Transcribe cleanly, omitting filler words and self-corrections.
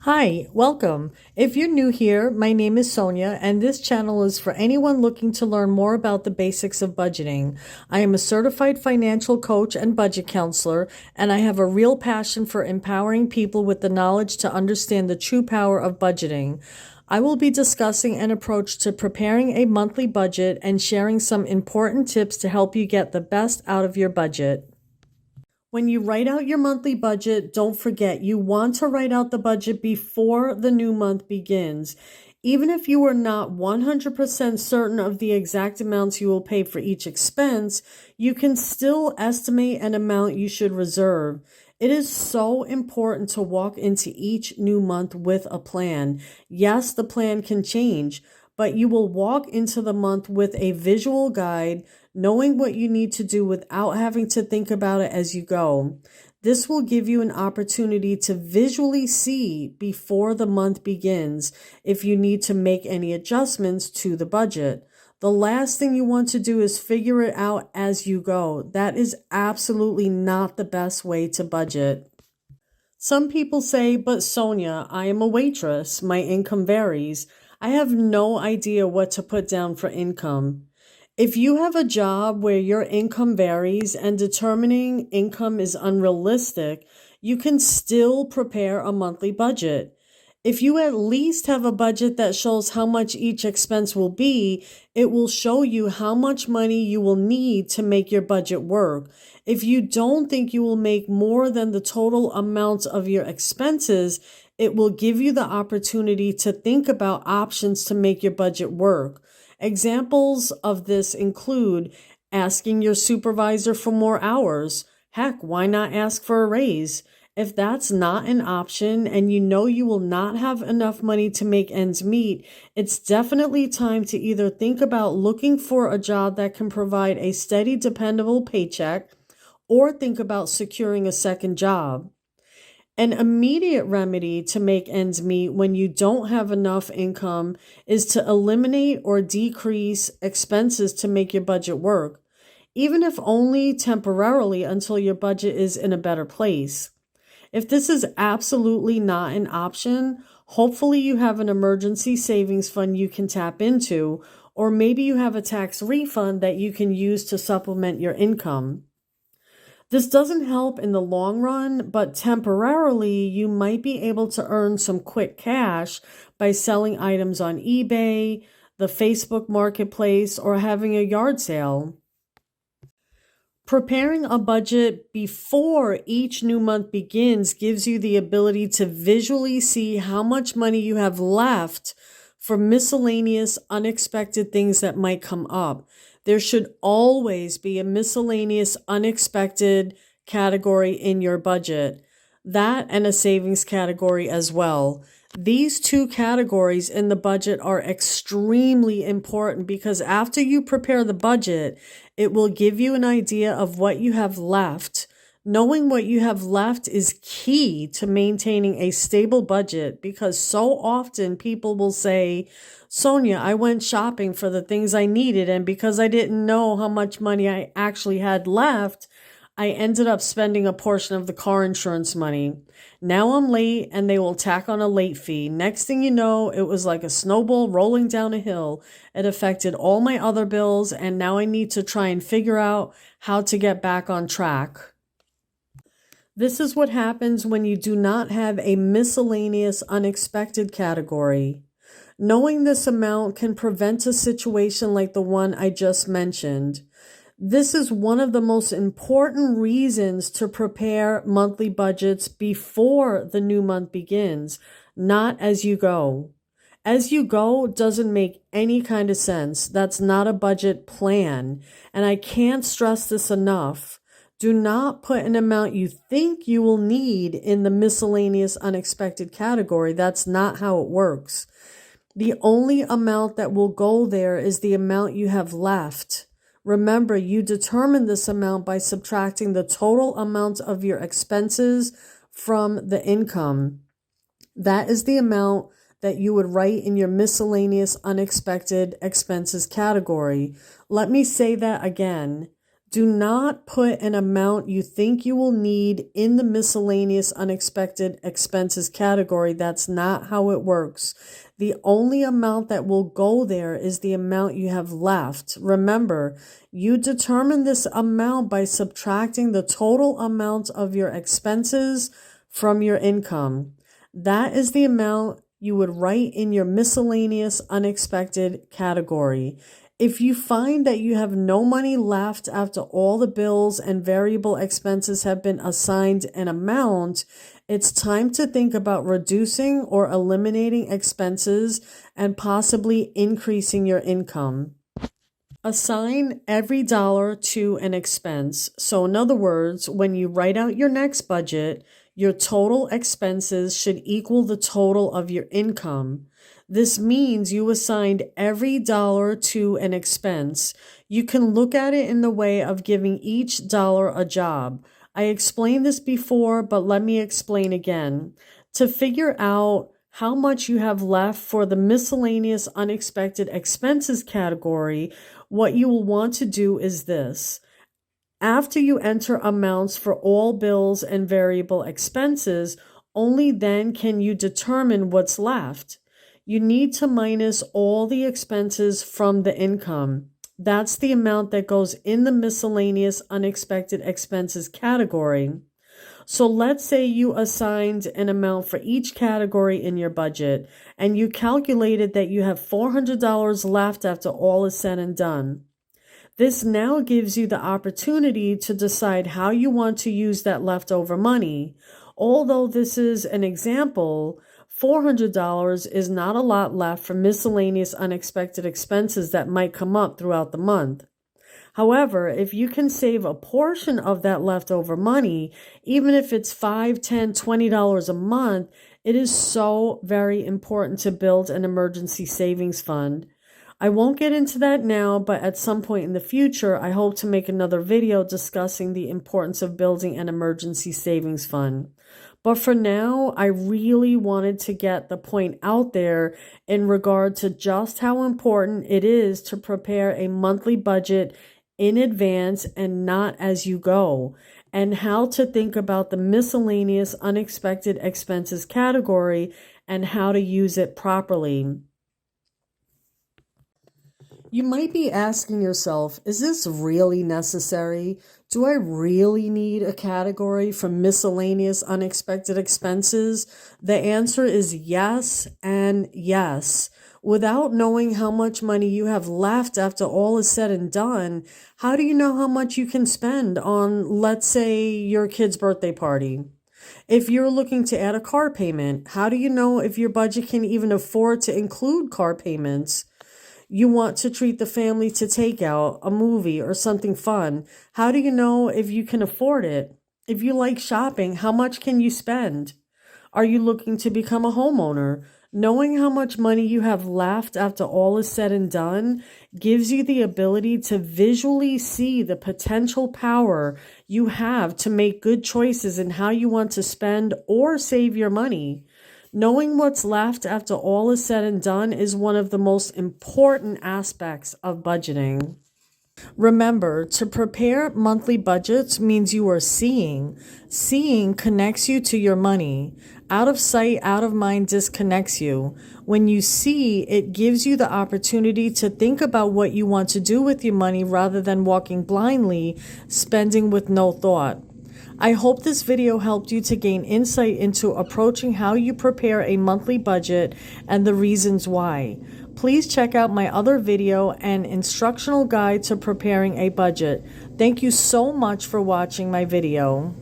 Hi, welcome. If you're new here, my name is Sonia, and this channel is for anyone looking to learn more about the basics of budgeting. I am a certified financial coach and budget counselor, and I have a real passion for empowering people with the knowledge to understand the true power of budgeting. I will be discussing an approach to preparing a monthly budget and sharing some important tips to help you get the best out of your budget. When you write out your monthly budget, don't forget you want to write out the budget before the new month begins. Even if you are not 100% certain of the exact amounts you will pay for each expense, you can still estimate an amount you should reserve. It is so important to walk into each new month with a plan. Yes, the plan can change, but you will walk into the month with a visual guide, knowing what you need to do without having to think about it as you go. This will give you an opportunity to visually see before the month begins if you need to make any adjustments to the budget. The last thing you want to do is figure it out as you go. That is absolutely not the best way to budget. Some people say, but Sonia, I am a waitress. My income varies. I have no idea what to put down for income. If you have a job where your income varies and determining income is unrealistic, you can still prepare a monthly budget. If you at least have a budget that shows how much each expense will be, it will show you how much money you will need to make your budget work. If you don't think you will make more than the total amount of your expenses, it will give you the opportunity to think about options to make your budget work. Examples of this include asking your supervisor for more hours. Heck, why not ask for a raise? If that's not an option and you know you will not have enough money to make ends meet, it's definitely time to either think about looking for a job that can provide a steady, dependable paycheck or think about securing a second job. An immediate remedy to make ends meet when you don't have enough income is to eliminate or decrease expenses to make your budget work, even if only temporarily until your budget is in a better place. If this is absolutely not an option, hopefully you have an emergency savings fund you can tap into, or maybe you have a tax refund that you can use to supplement your income. This doesn't help in the long run, but temporarily you might be able to earn some quick cash by selling items on eBay, the Facebook marketplace, or having a yard sale. Preparing a budget before each new month begins gives you the ability to visually see how much money you have left for miscellaneous unexpected things that might come up. There should always be a miscellaneous unexpected category in your budget. That and a savings category as well. These two categories in the budget are extremely important because after you prepare the budget, it will give you an idea of what you have left. Knowing what you have left is key to maintaining a stable budget because so often people will say, Sonia, I went shopping for the things I needed, and because I didn't know how much money I actually had left, I ended up spending a portion of the car insurance money. Now I'm late and they will tack on a late fee. Next thing you know, it was like a snowball rolling down a hill. It affected all my other bills and now I need to try and figure out how to get back on track. This is what happens when you do not have a miscellaneous unexpected category. Knowing this amount can prevent a situation like the one I just mentioned. This is one of the most important reasons to prepare monthly budgets before the new month begins, not as you go. As you go doesn't make any kind of sense. That's not a budget plan. And I can't stress this enough. Do not put an amount you think you will need in the miscellaneous unexpected category. That's not how it works. The only amount that will go there is the amount you have left. Remember, you determine this amount by subtracting the total amount of your expenses from the income. That is the amount that you would write in your miscellaneous unexpected expenses category. Let me say that again. Do not put an amount you think you will need in the miscellaneous unexpected expenses category. That's not how it works. The only amount that will go there is the amount you have left. Remember, you determine this amount by subtracting the total amount of your expenses from your income. That is the amount you would write in your miscellaneous unexpected category. If you find that you have no money left after all the bills and variable expenses have been assigned an amount, it's time to think about reducing or eliminating expenses and possibly increasing your income. Assign every dollar to an expense. So in other words, when you write out your next budget, your total expenses should equal the total of your income. This means you assigned every dollar to an expense. You can look at it in the way of giving each dollar a job. I explained this before, but let me explain again. To figure out how much you have left for the miscellaneous unexpected expenses category, what you will want to do is this. After you enter amounts for all bills and variable expenses, only then can you determine what's left. You need to minus all the expenses from the income. That's the amount that goes in the miscellaneous unexpected expenses category. So let's say you assigned an amount for each category in your budget, and you calculated that you have $400 left after all is said and done. This now gives you the opportunity to decide how you want to use that leftover money. Although this is an example, $400 is not a lot left for miscellaneous unexpected expenses that might come up throughout the month. However, if you can save a portion of that leftover money, even if it's $5, $10, $20 a month, it is so very important to build an emergency savings fund. I won't get into that now, but at some point in the future, I hope to make another video discussing the importance of building an emergency savings fund. But for now, I really wanted to get the point out there in regard to just how important it is to prepare a monthly budget in advance and not as you go, and how to think about the miscellaneous unexpected expenses category and how to use it properly. You might be asking yourself, is this really necessary? Do I really need a category for miscellaneous unexpected expenses? The answer is yes and yes. Without knowing how much money you have left after all is said and done, how do you know how much you can spend on, let's say, your kid's birthday party? If you're looking to add a car payment, how do you know if your budget can even afford to include car payments? You want to treat the family to takeout, a movie, or something fun. How do you know if you can afford it? If you like shopping, how much can you spend? Are you looking to become a homeowner? Knowing how much money you have left after all is said and done gives you the ability to visually see the potential power you have to make good choices in how you want to spend or save your money. Knowing what's left after all is said and done is one of the most important aspects of budgeting. Remember, to prepare monthly budgets means you are seeing. Seeing connects you to your money. Out of sight, out of mind disconnects you. When you see, it gives you the opportunity to think about what you want to do with your money rather than walking blindly, spending with no thought. I hope this video helped you to gain insight into approaching how you prepare a monthly budget and the reasons why. Please check out my other video and instructional guide to preparing a budget. Thank you so much for watching my video.